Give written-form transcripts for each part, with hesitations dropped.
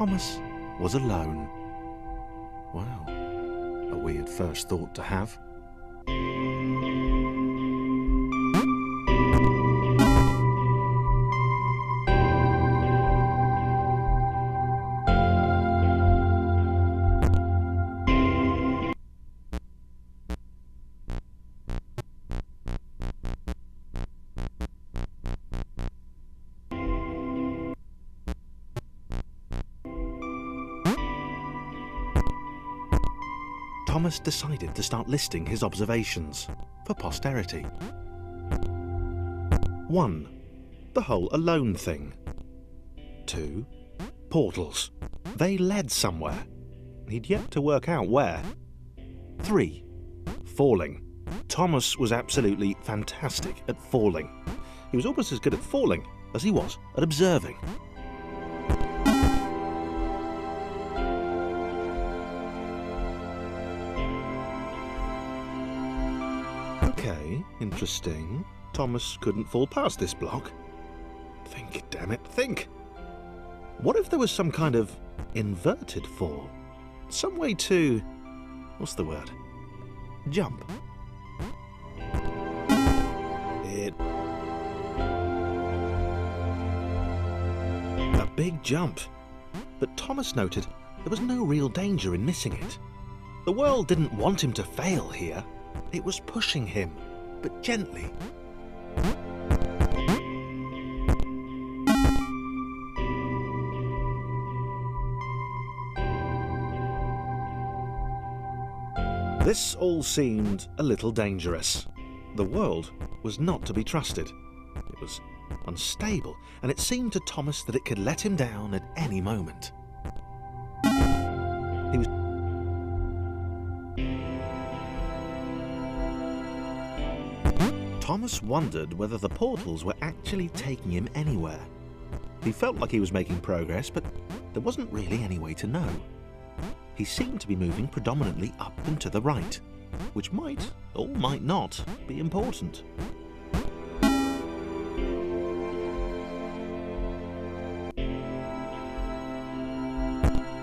Thomas was alone. Wow, a weird first thought to have. Thomas decided to start listing his observations for posterity. 1. The whole alone thing. 2. Portals. They led somewhere. He'd yet to work out where. 3. Falling. Thomas was absolutely fantastic at falling. He was almost as good at falling as he was at observing. Okay, interesting. Thomas couldn't fall past this block. Think, damn it, think. What if there was some kind of inverted fall? Some way to... what's the word? Jump. A big jump. But Thomas noted there was no real danger in missing it. The world didn't want him to fail here. It was pushing him, but gently. This all seemed a little dangerous. The world was not to be trusted. It was unstable, and it seemed to Thomas that it could let him down at any moment. He was Thomas wondered whether the portals were actually taking him anywhere. He felt like he was making progress, but there wasn't really any way to know. He seemed to be moving predominantly up and to the right, which might, or might not, be important.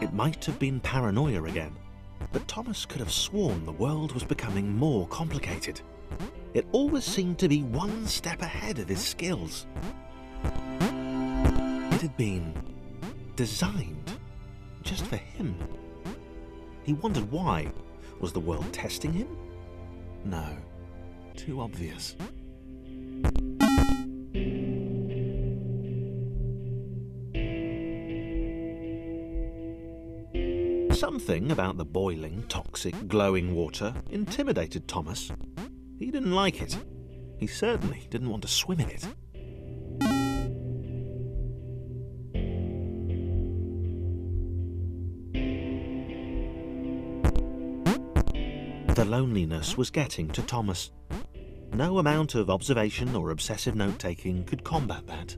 It might have been paranoia again, but Thomas could have sworn the world was becoming more complicated. It always seemed to be one step ahead of his skills. It had been designed just for him. He wondered why. Was the world testing him? No, too obvious. Something about the boiling, toxic, glowing water intimidated Thomas. He didn't like it. He certainly didn't want to swim in it. The loneliness was getting to Thomas. No amount of observation or obsessive note-taking could combat that.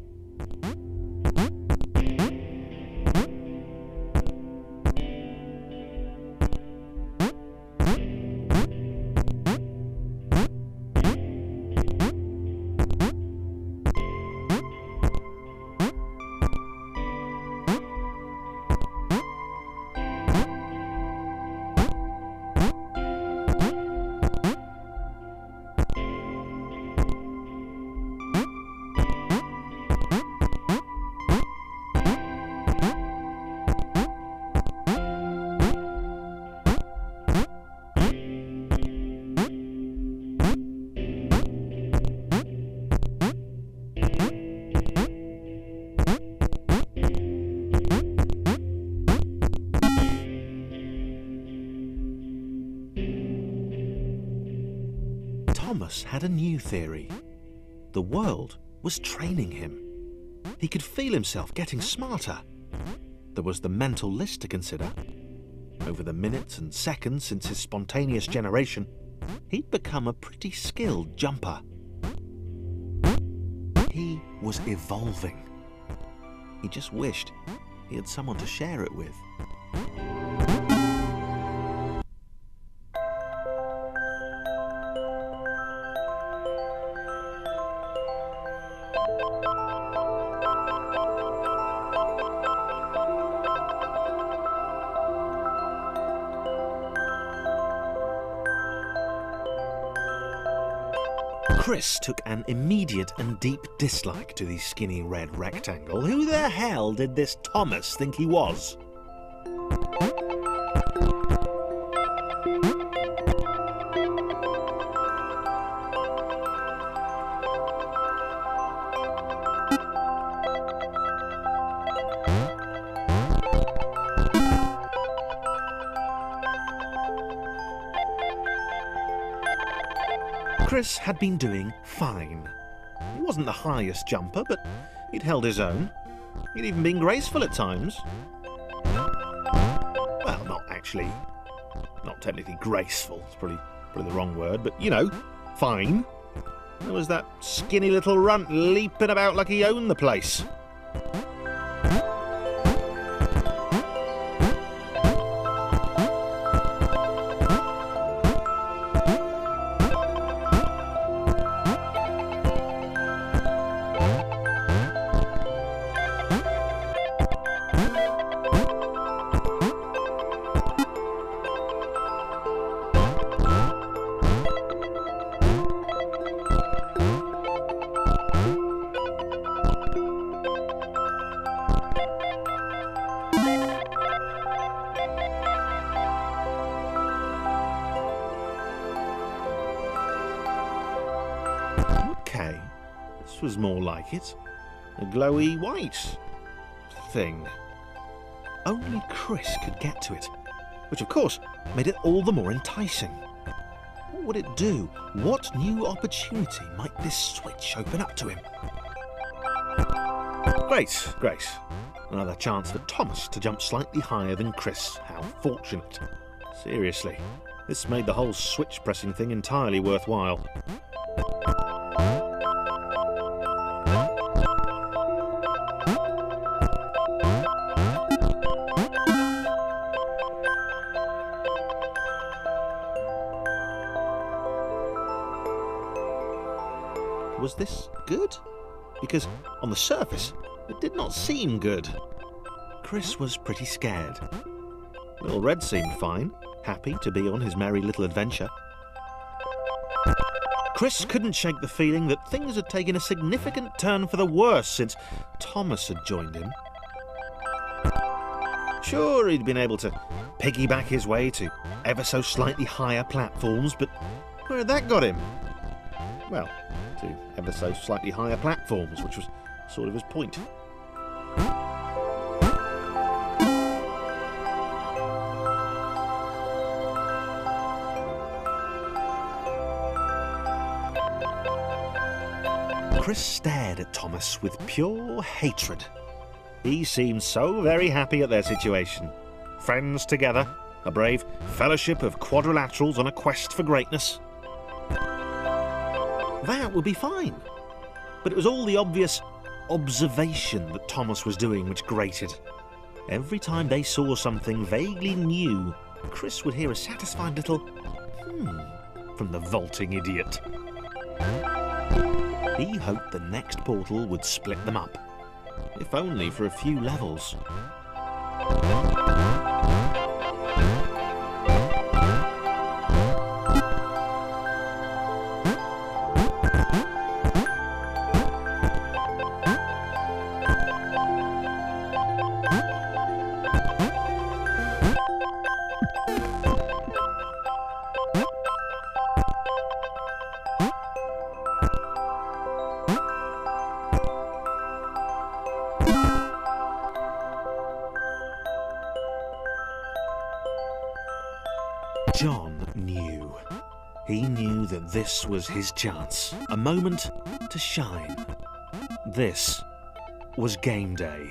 Thomas had a new theory. The world was training him. He could feel himself getting smarter. There was the mental list to consider. Over the minutes and seconds since his spontaneous generation, he'd become a pretty skilled jumper. He was evolving. He just wished he had someone to share it with. Chris took an immediate and deep dislike to the skinny red rectangle. Who the hell did this Thomas think he was? Chris had been doing fine. He wasn't the highest jumper, but he'd held his own. He'd even been graceful at times. Well, not technically graceful, it's probably the wrong word, but you know, fine. There was that skinny little runt leaping about like he owned the place. Okay, this was more like it. A glowy white thing. Only Chris could get to it, which of course made it all the more enticing. What would it do? What new opportunity might this switch open up to him? Great. Another chance for Thomas to jump slightly higher than Chris. How fortunate. Seriously, this made the whole switch pressing thing entirely worthwhile. Was this good? Because on the surface, it did not seem good. Chris was pretty scared. Little Red seemed fine, happy to be on his merry little adventure. Chris couldn't shake the feeling that things had taken a significant turn for the worse since Thomas had joined him. Sure, he'd been able to piggyback his way to ever so slightly higher platforms, but where had that got him? Well, to ever so slightly higher platforms, which was sort of his point. Chris stared at Thomas with pure hatred. He seemed so very happy at their situation. Friends together, a brave fellowship of quadrilaterals on a quest for greatness. That would be fine. But it was all the obvious observation that Thomas was doing which grated. Every time they saw something vaguely new, Chris would hear a satisfied little from the vaulting idiot. He hoped the next portal would split them up, if only for a few levels. John knew. He knew that this was his chance, a moment to shine. This was game day.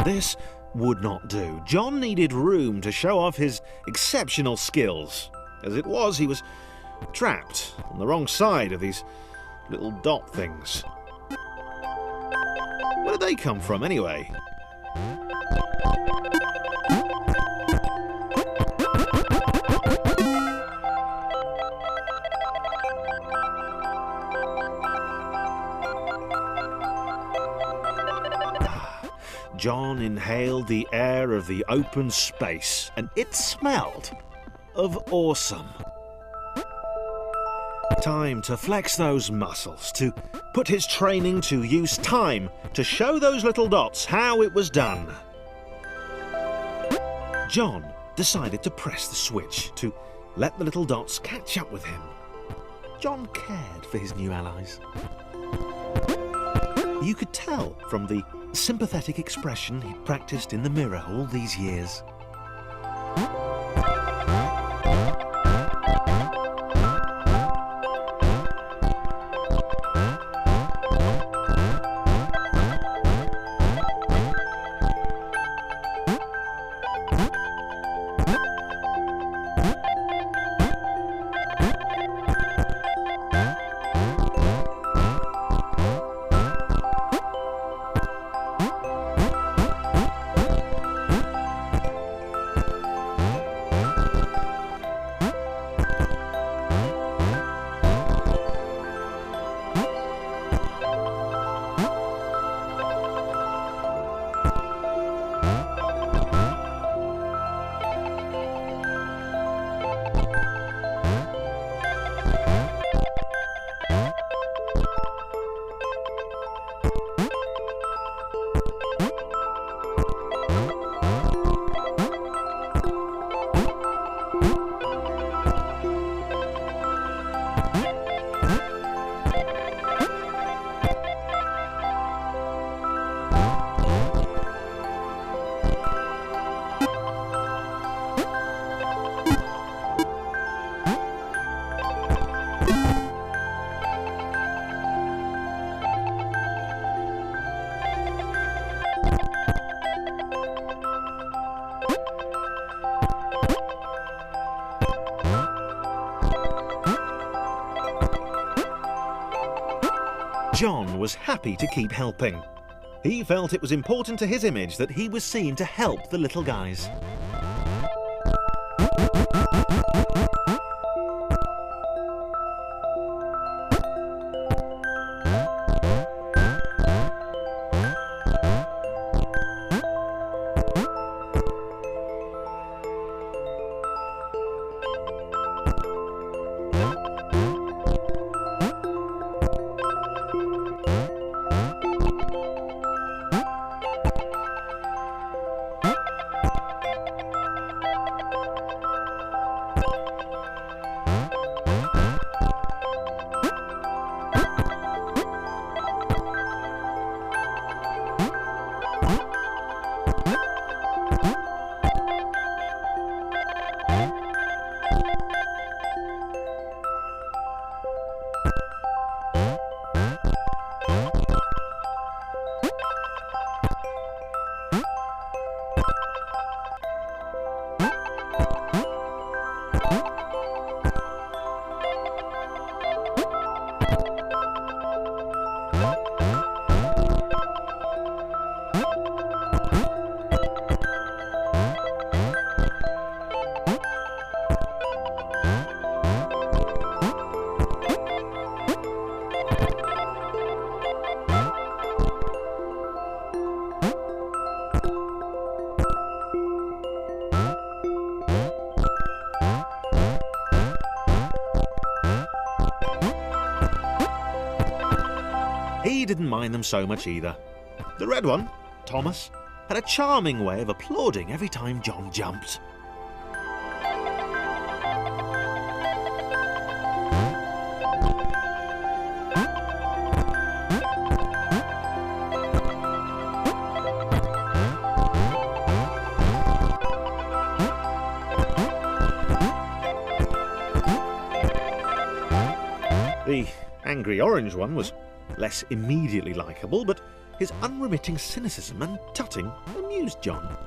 This would not do. John needed room to show off his exceptional skills. As it was, he was trapped on the wrong side of these little dot things. Where did they come from, anyway? John inhaled the air of the open space, and it smelled of awesome. Time to flex those muscles, to put his training to use, time to show those little dots how it was done. John decided to press the switch, to let the little dots catch up with him. John cared for his new allies. You could tell from the sympathetic expression he'd practiced in the mirror all these years. John was happy to keep helping. He felt it was important to his image that he was seen to help the little guys. He didn't mind them so much either. The red one, Thomas, had a charming way of applauding every time John jumped. The angry orange one was less immediately likeable, but his unremitting cynicism and tutting amused John.